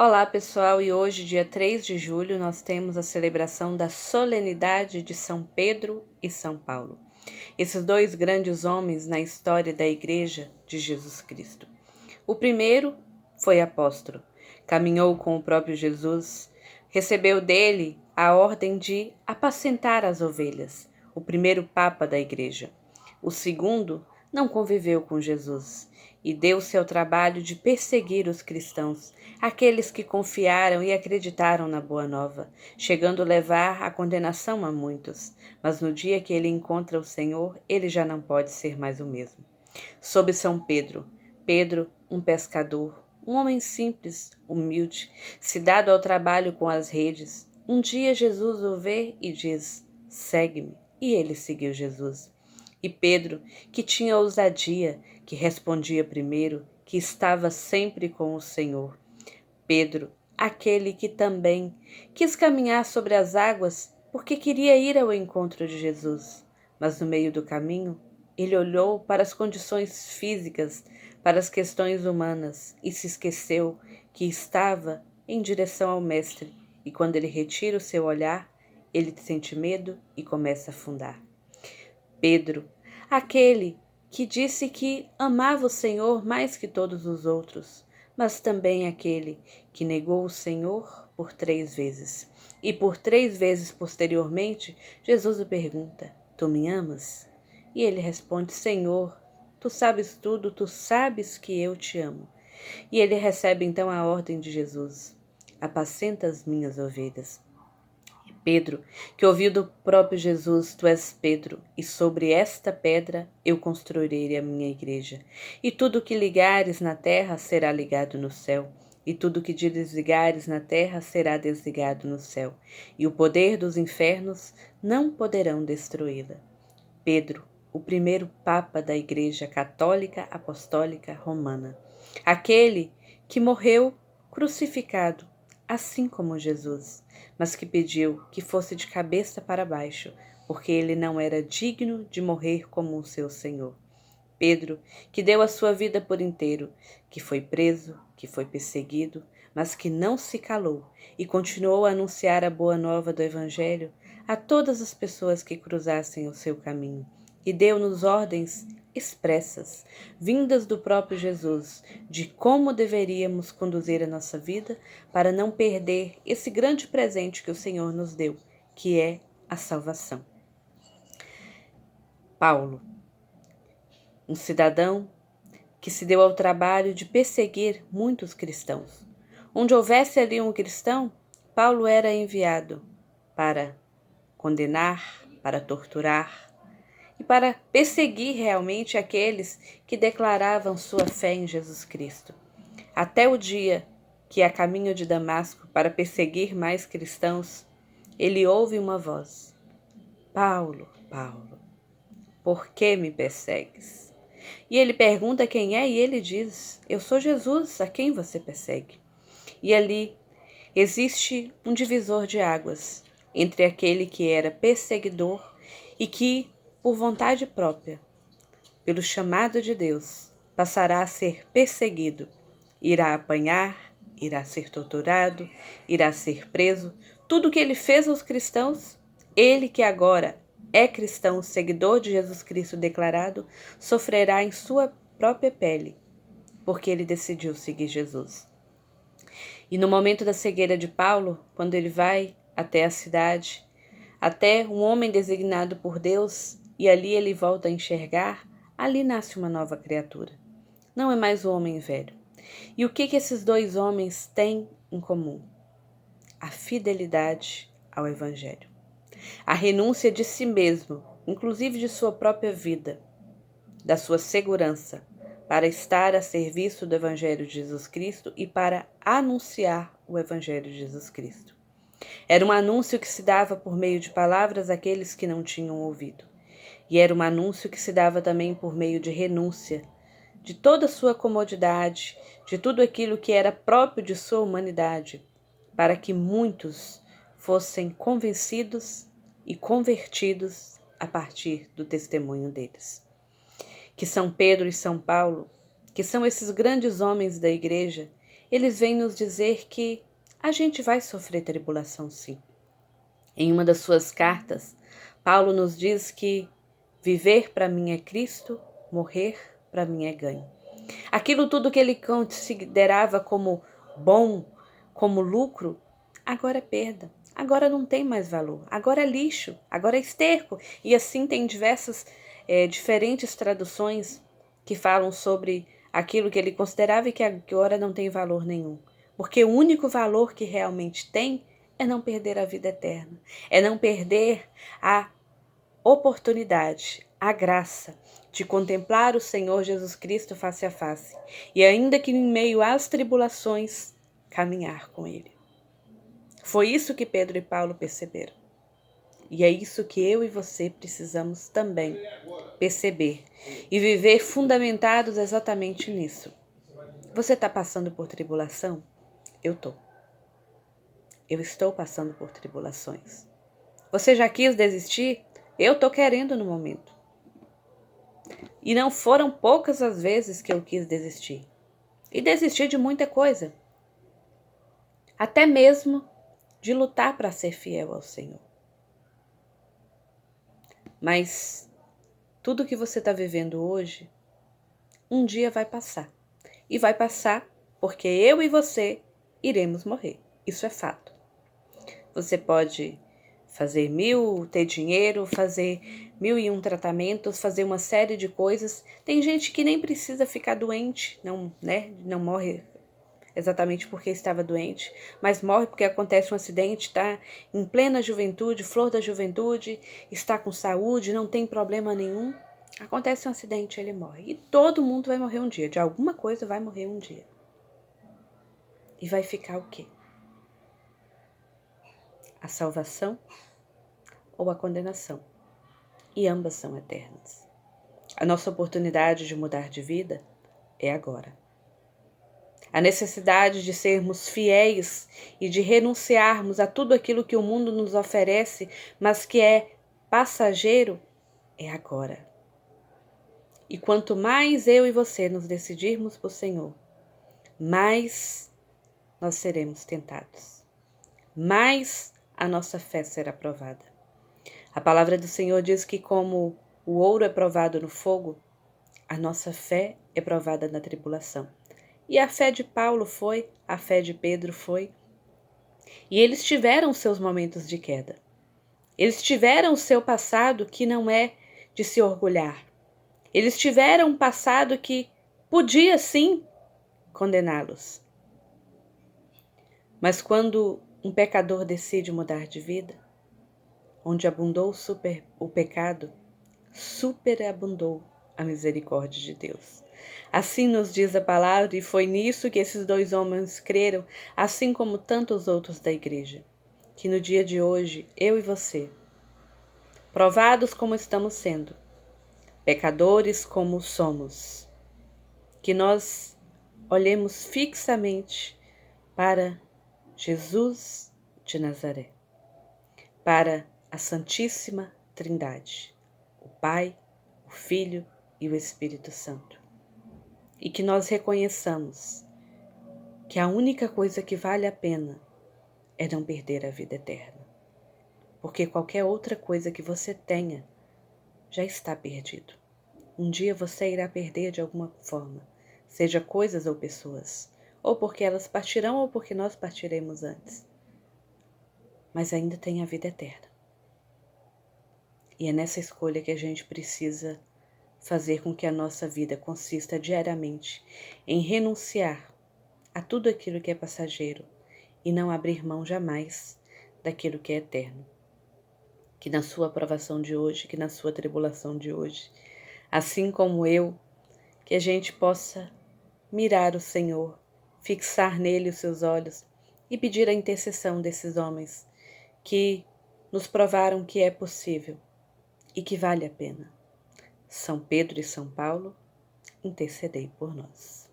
Olá pessoal, e hoje, dia 3 de julho, nós temos a celebração da solenidade de São Pedro e São Paulo. Esses dois grandes homens na história da Igreja de Jesus Cristo. O primeiro foi apóstolo, caminhou com o próprio Jesus, recebeu dele a ordem de apacentar as ovelhas, o primeiro papa da Igreja. O segundo não conviveu com Jesus e deu-se ao trabalho de perseguir os cristãos, aqueles que confiaram e acreditaram na Boa Nova, chegando a levar a condenação a muitos. Mas no dia que ele encontra o Senhor, ele já não pode ser mais o mesmo. Sob São Pedro, um pescador, um homem simples, humilde, se dado ao trabalho com as redes. Um dia Jesus o vê e diz: "Segue-me", e ele seguiu Jesus. E Pedro, que tinha ousadia, que respondia primeiro, que estava sempre com o Senhor. Pedro, aquele que também quis caminhar sobre as águas porque queria ir ao encontro de Jesus. Mas no meio do caminho, ele olhou para as condições físicas, para as questões humanas e se esqueceu que estava em direção ao Mestre. E quando ele retira o seu olhar, ele sente medo e começa a afundar. Pedro, aquele que disse que amava o Senhor mais que todos os outros, mas também aquele que negou o Senhor por 3 vezes. E por 3 vezes posteriormente, Jesus o pergunta: "Tu me amas?" E ele responde: "Senhor, tu sabes tudo, tu sabes que eu te amo." E ele recebe então a ordem de Jesus: "Apacenta as minhas ovelhas." Pedro, que ouviu do próprio Jesus: "Tu és Pedro, e sobre esta pedra eu construirei a minha igreja. E tudo que ligares na terra será ligado no céu, e tudo que desligares na terra será desligado no céu, e o poder dos infernos não poderão destruí-la." Pedro, o primeiro Papa da Igreja Católica Apostólica Romana, aquele que morreu crucificado, assim como Jesus, mas que pediu que fosse de cabeça para baixo, porque ele não era digno de morrer como o seu Senhor. Pedro, que deu a sua vida por inteiro, que foi preso, que foi perseguido, mas que não se calou e continuou a anunciar a boa nova do Evangelho a todas as pessoas que cruzassem o seu caminho, e deu-nos ordens expressas, vindas do próprio Jesus, de como deveríamos conduzir a nossa vida para não perder esse grande presente que o Senhor nos deu, que é a salvação. Paulo, um cidadão que se deu ao trabalho de perseguir muitos cristãos. Onde houvesse ali um cristão, Paulo era enviado para condenar, para torturar e para perseguir realmente aqueles que declaravam sua fé em Jesus Cristo. Até o dia que, a caminho de Damasco, para perseguir mais cristãos, ele ouve uma voz: "Paulo, Paulo, por que me persegues?" E ele pergunta quem é, e ele diz: "Eu sou Jesus, a quem você persegue." E ali existe um divisor de águas entre aquele que era perseguidor e que, por vontade própria, pelo chamado de Deus, passará a ser perseguido, irá apanhar, irá ser torturado, irá ser preso. Tudo o que ele fez aos cristãos, ele que agora é cristão, seguidor de Jesus Cristo declarado, sofrerá em sua própria pele, porque ele decidiu seguir Jesus. E no momento da cegueira de Paulo, quando ele vai até a cidade, até um homem designado por Deus, e ali ele volta a enxergar, ali nasce uma nova criatura. Não é mais o homem velho. E o que esses dois homens têm em comum? A fidelidade ao Evangelho. A renúncia de si mesmo, inclusive de sua própria vida, da sua segurança, para estar a serviço do Evangelho de Jesus Cristo e para anunciar o Evangelho de Jesus Cristo. Era um anúncio que se dava por meio de palavras àqueles que não tinham ouvido. E era um anúncio que se dava também por meio de renúncia, de toda a sua comodidade, de tudo aquilo que era próprio de sua humanidade, para que muitos fossem convencidos e convertidos a partir do testemunho deles. Que São Pedro e São Paulo, que são esses grandes homens da Igreja, eles vêm nos dizer que a gente vai sofrer tribulação sim. Em uma das suas cartas, Paulo nos diz que viver para mim é Cristo, morrer para mim é ganho. Aquilo tudo que ele considerava como bom, como lucro, agora é perda. Agora não tem mais valor. Agora é lixo. Agora é esterco. E assim tem diversas diferentes traduções que falam sobre aquilo que ele considerava e que agora não tem valor nenhum. Porque o único valor que realmente tem é não perder a vida eterna. É não perder a oportunidade, a graça de contemplar o Senhor Jesus Cristo face a face e, ainda que em meio às tribulações, caminhar com Ele. Foi isso que Pedro e Paulo perceberam. E é isso que eu e você precisamos também perceber e viver fundamentados exatamente nisso. Você está passando por tribulação? Eu estou. Eu estou passando por tribulações. Você já quis desistir? Eu estou querendo no momento. E não foram poucas as vezes que eu quis desistir. E desistir de muita coisa. Até mesmo de lutar para ser fiel ao Senhor. Mas tudo que você está vivendo hoje, um dia vai passar. E vai passar porque eu e você iremos morrer. Isso é fato. Você pode fazer ter dinheiro, fazer 1001 tratamentos, fazer uma série de coisas. Tem gente que nem precisa ficar doente, não morre exatamente porque estava doente, mas morre porque acontece um acidente, está em plena juventude, flor da juventude, está com saúde, não tem problema nenhum. Acontece um acidente, ele morre. E todo mundo vai morrer um dia, de alguma coisa vai morrer um dia. E vai ficar o quê? A salvação ou a condenação. E ambas são eternas. A nossa oportunidade de mudar de vida é agora. A necessidade de sermos fiéis e de renunciarmos a tudo aquilo que o mundo nos oferece, mas que é passageiro, é agora. E quanto mais eu e você nos decidirmos por Senhor, mais nós seremos tentados. Mais a nossa fé será provada. A palavra do Senhor diz que como o ouro é provado no fogo, a nossa fé é provada na tribulação. E a fé de Paulo foi, a fé de Pedro foi. E eles tiveram seus momentos de queda. Eles tiveram o seu passado que não é de se orgulhar. Eles tiveram um passado que podia sim condená-los. Mas quando um pecador decide mudar de vida, onde abundou o pecado, superabundou a misericórdia de Deus. Assim nos diz a palavra, e foi nisso que esses dois homens creram, assim como tantos outros da igreja. Que no dia de hoje, eu e você, provados como estamos sendo, pecadores como somos, que nós olhemos fixamente para Jesus de Nazaré, para a Santíssima Trindade, o Pai, o Filho e o Espírito Santo. E que nós reconheçamos que a única coisa que vale a pena é não perder a vida eterna. Porque qualquer outra coisa que você tenha já está perdido. Um dia você irá perder de alguma forma, seja coisas ou pessoas, ou porque elas partirão ou porque nós partiremos antes. Mas ainda tem a vida eterna. E é nessa escolha que a gente precisa fazer com que a nossa vida consista diariamente em renunciar a tudo aquilo que é passageiro e não abrir mão jamais daquilo que é eterno. Que na sua aprovação de hoje, que na sua tribulação de hoje, assim como eu, que a gente possa mirar o Senhor, fixar nele os seus olhos e pedir a intercessão desses homens que nos provaram que é possível e que vale a pena. São Pedro e São Paulo, intercedei por nós.